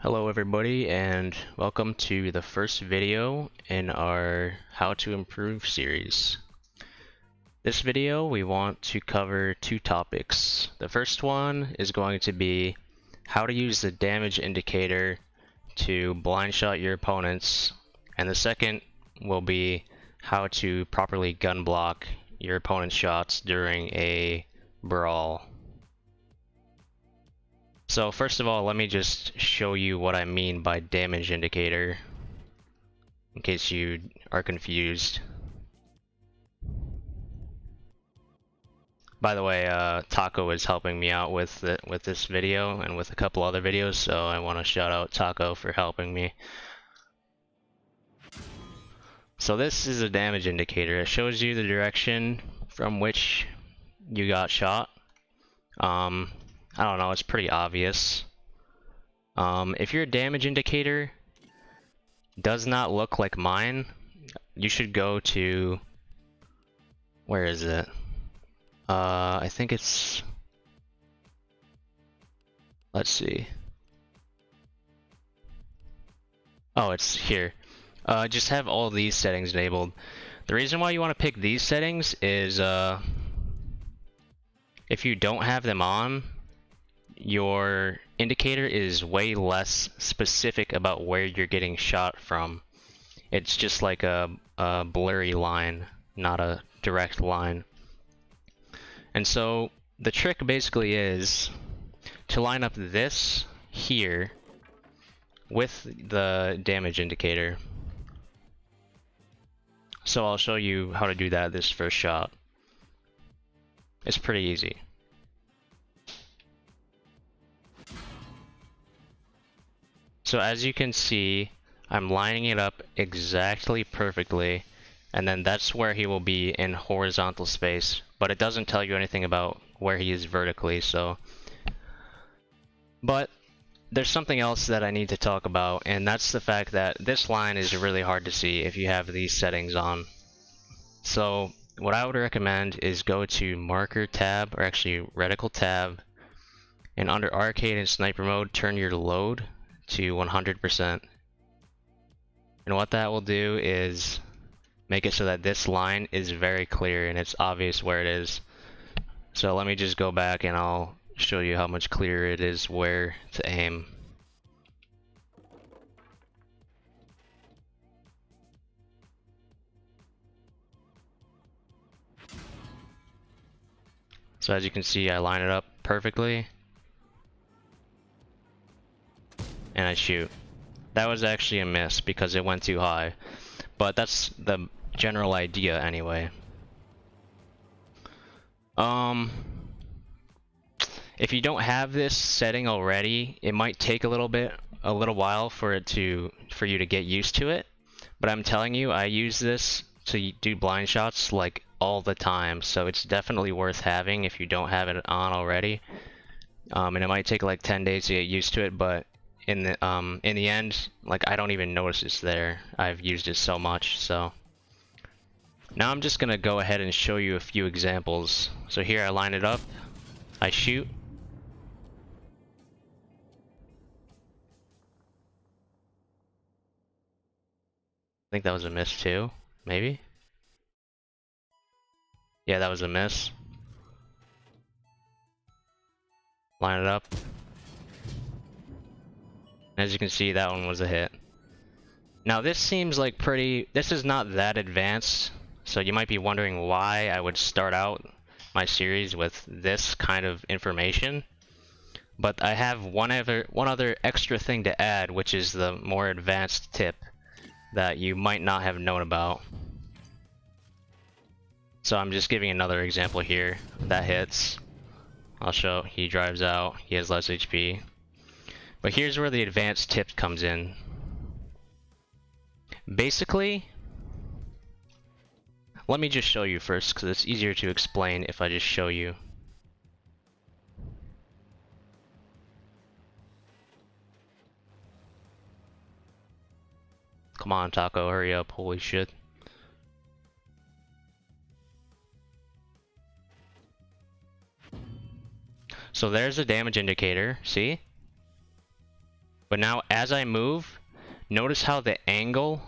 Hello everybody and welcome to the first video in our How to Improve series. This video we want to cover two topics. The first one is going to be how to use the damage indicator to blind shot your opponents, and the second will be how to properly gun block your opponent's shots during a brawl. So first of all, let me just show you what I mean by damage indicator, in case you are confused. By the way, Taco is helping me out with this video and with a couple other videos, so I want to shout out Taco for helping me. So this is a damage indicator. It shows you the direction from which you got shot. I don't know, it's pretty obvious. If your damage indicator does not look like mine, you should go to, where is it? I think it's, let's see. Oh, it's here. Just have all these settings enabled. The reason why you want to pick these settings is if you don't have them on, your indicator is way less specific about where you're getting shot from. It's just like a blurry line, not a direct line. And so the trick basically is to line up this here with the damage indicator. So I'll show you how to do that this first shot. It's pretty easy. So as you can see, I'm lining it up exactly perfectly, and then that's where he will be in horizontal space, but it doesn't tell you anything about where he is vertically, so. But there's something else that I need to talk about, and that's the fact that this line is really hard to see if you have these settings on. So what I would recommend is go to marker tab, or actually reticle tab, and under arcade and sniper mode, turn your load to 100%. And what that will do is make it so that this line is very clear and it's obvious where it is. So let me just go back and I'll show you how much clearer it is where to aim. So as you can see, I line it up perfectly and I shoot. That was actually a miss because it went too high, but that's the general idea anyway. If you don't have this setting already, it might take a little while for you to get used to it. But I'm telling you, I use this to do blind shots like all the time, so it's definitely worth having if you don't have it on already. And it might take like 10 days to get used to it, but in the end, like, I don't even notice it's there. I've used it so much. So now I'm just gonna go ahead and show you a few examples. So here I line it up, I shoot. I think that was a miss too, maybe? Yeah, that was a miss. Line it up. As you can see, that one was a hit. Now this seems like this is not that advanced, so you might be wondering why I would start out my series with this kind of information. But I have one other extra thing to add, which is the more advanced tip that you might not have known about. So I'm just giving another example here. That hits. I'll show, he drives out, he has less HP. But here's where the advanced tip comes in. Basically, let me just show you first, because it's easier to explain if I just show you. Come on, Taco, hurry up, holy shit. So there's a damage indicator, see? But now as I move, notice how the angle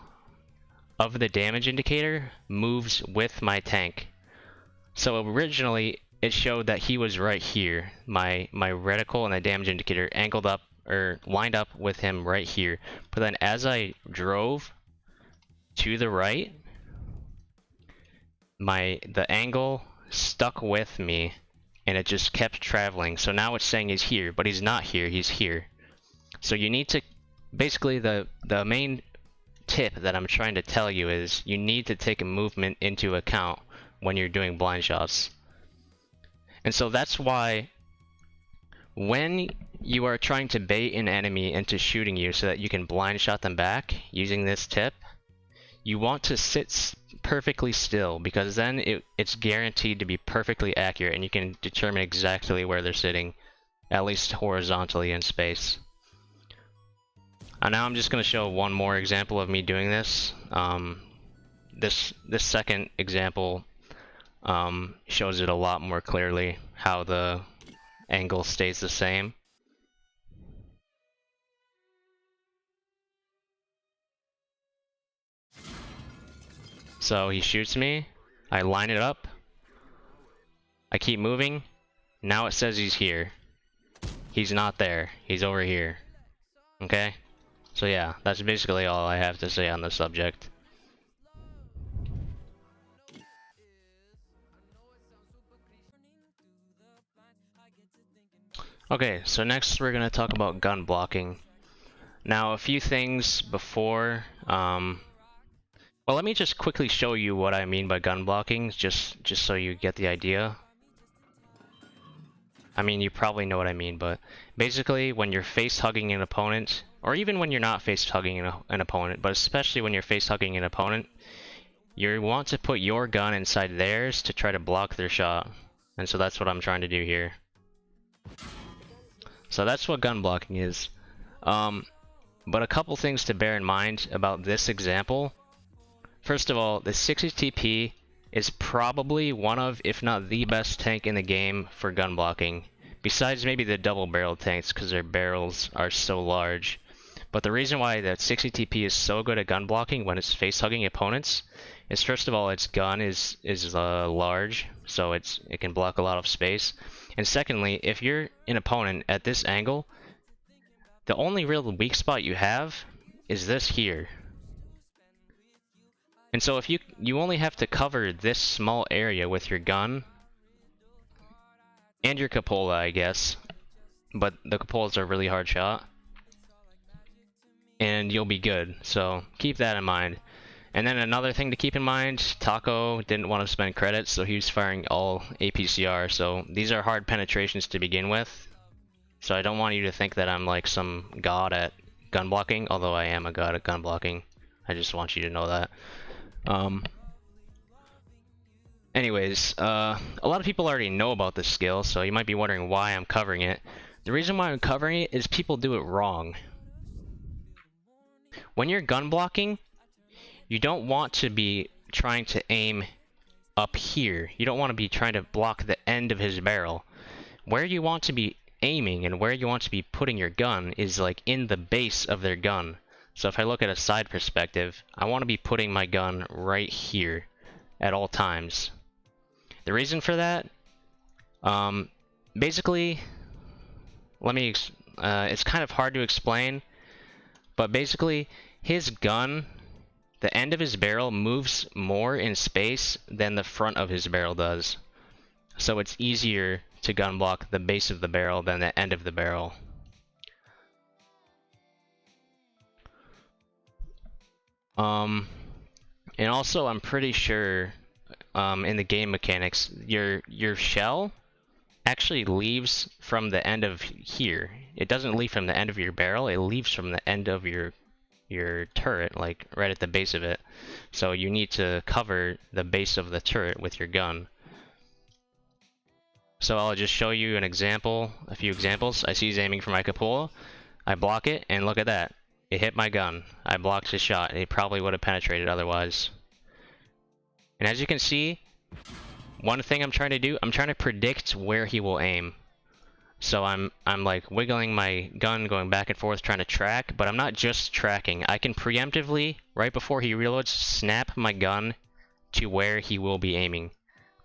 of the damage indicator moves with my tank. So originally it showed that he was right here. My reticle and the damage indicator angled up or lined up with him right here. But then as I drove to the right, the angle stuck with me and it just kept traveling. So now it's saying he's here, but he's not here, he's here. So you need to, basically the main tip that I'm trying to tell you is you need to take a movement into account when you're doing blind shots. And so that's why when you are trying to bait an enemy into shooting you so that you can blind shot them back using this tip, you want to sit perfectly still, because then it's guaranteed to be perfectly accurate and you can determine exactly where they're sitting, at least horizontally in space. And now I'm just going to show one more example of me doing this. This second example shows it a lot more clearly, how the angle stays the same. So he shoots me, I line it up, I keep moving, now it says he's here. He's not there, he's over here. Okay? So yeah, that's basically all I have to say on the subject. Okay, so next we're going to talk about gun blocking. Now a few things before, well, let me just quickly show you what I mean by gun blocking, just so you get the idea. I mean, you probably know what I mean, but basically when you're face-hugging an opponent, or even when you're not face-hugging an opponent, but especially when you're face-hugging an opponent, you want to put your gun inside theirs to try to block their shot. And so that's what I'm trying to do here. So that's what gun blocking is. But a couple things to bear in mind about this example. First of all, the 60 TP is probably one of, if not the best tank in the game for gun blocking, besides maybe the double-barreled tanks because their barrels are so large. But the reason why that 60 TP is so good at gun blocking when it's face-hugging opponents is, first of all, its gun is large, so it can block a lot of space. And secondly, if you're an opponent at this angle, the only real weak spot you have is this here. And so if you only have to cover this small area with your gun and your cupola, I guess, but the cupolas are a really hard shot, and you'll be good. So keep that in mind. And then another thing to keep in mind, Taco didn't want to spend credits, so he was firing all APCR. So these are hard penetrations to begin with. So I don't want you to think that I'm like some god at gun blocking, although I am a god at gun blocking. I just want you to know that. Anyways, a lot of people already know about this skill, so you might be wondering why I'm covering it. The reason why I'm covering it is people do it wrong. When you're gun blocking, you don't want to be trying to aim up here. You don't want to be trying to block the end of his barrel. Where you want to be aiming and where you want to be putting your gun is like in the base of their gun. So if I look at a side perspective, I want to be putting my gun right here at all times. The reason for that, basically, it's kind of hard to explain, but basically his gun, the end of his barrel moves more in space than the front of his barrel does. So it's easier to gun block the base of the barrel than the end of the barrel. And also I'm pretty sure in the game mechanics, your shell actually leaves from the end of here. It doesn't leave from the end of your barrel, it leaves from the end of your turret, like right at the base of it. So you need to cover the base of the turret with your gun. So I'll just show you an example, a few examples. I see he's aiming for my cupola. I block it, and look at that. It hit my gun. I blocked his shot. It probably would have penetrated otherwise. And as you can see, one thing I'm trying to do, I'm trying to predict where he will aim. So I'm like wiggling my gun, going back and forth, trying to track, but I'm not just tracking. I can preemptively, right before he reloads, snap my gun to where he will be aiming.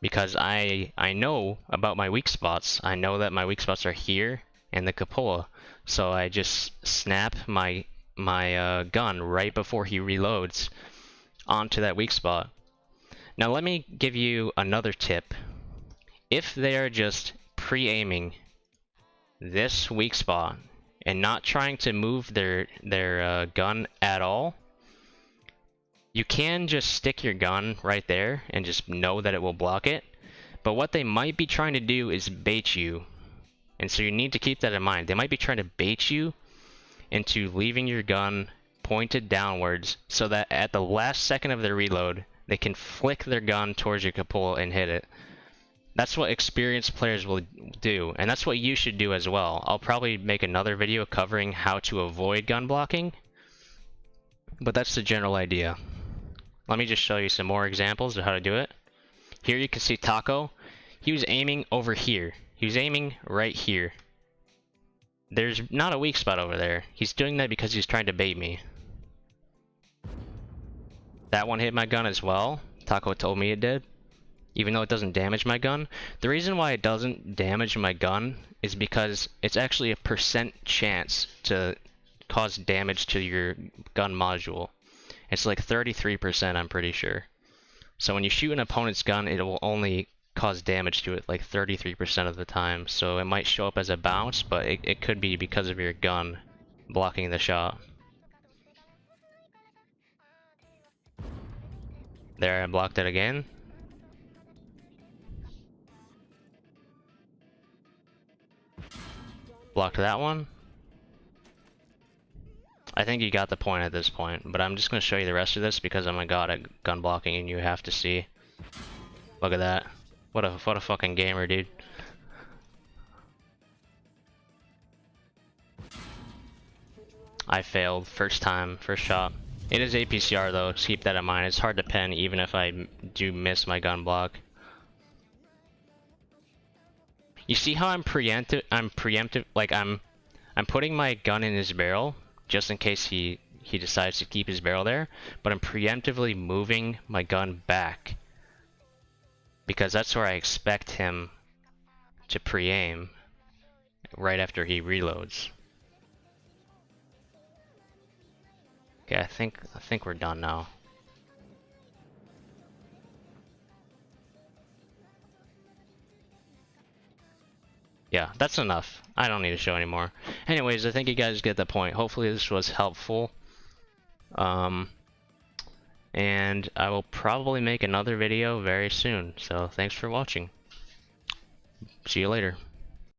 Because I know about my weak spots. I know that my weak spots are here and the cupola. So I just snap my gun right before he reloads onto that weak spot. Now let me give you another tip. If they are just pre-aiming this weak spot and not trying to move their gun at all, you can just stick your gun right there and just know that it will block it. But what they might be trying to do is bait you. And so you need to keep that in mind. They might be trying to bait you into leaving your gun pointed downwards so that at the last second of their reload, they can flick their gun towards your cupola and hit it. That's what experienced players will do, and that's what you should do as well. I'll probably make another video covering how to avoid gun blocking, but that's the general idea. Let me just show you some more examples of how to do it. Here you can see Taco. He was aiming over here. He was aiming right here. There's not a weak spot over there. He's doing that because he's trying to bait me. That one hit my gun as well. Taco told me it did. Even though it doesn't damage my gun. The reason why it doesn't damage my gun is because it's actually a percent chance to cause damage to your gun module. It's like 33%, I'm pretty sure. So when you shoot an opponent's gun, it will only cause damage to it like 33% of the time. So it might show up as a bounce, but it could be because of your gun blocking the shot. There, I blocked it again. Blocked that one. I think you got the point at this point, but I'm just going to show you the rest of this because I'm a god at gun blocking and you have to see. Look at that. What a fucking gamer, dude. I failed. First time, first shot. It is APCR though, so keep that in mind. It's hard to pen even if I do miss my gun block. You see how I'm preemptive, like I'm putting my gun in his barrel just in case he decides to keep his barrel there, but I'm preemptively moving my gun back because that's where I expect him to pre-aim right after he reloads. Okay, I think we're done now. Yeah, that's enough. I don't need to show anymore. Anyways, I think you guys get the point. Hopefully this was helpful. And I will probably make another video very soon. So thanks for watching. See you later.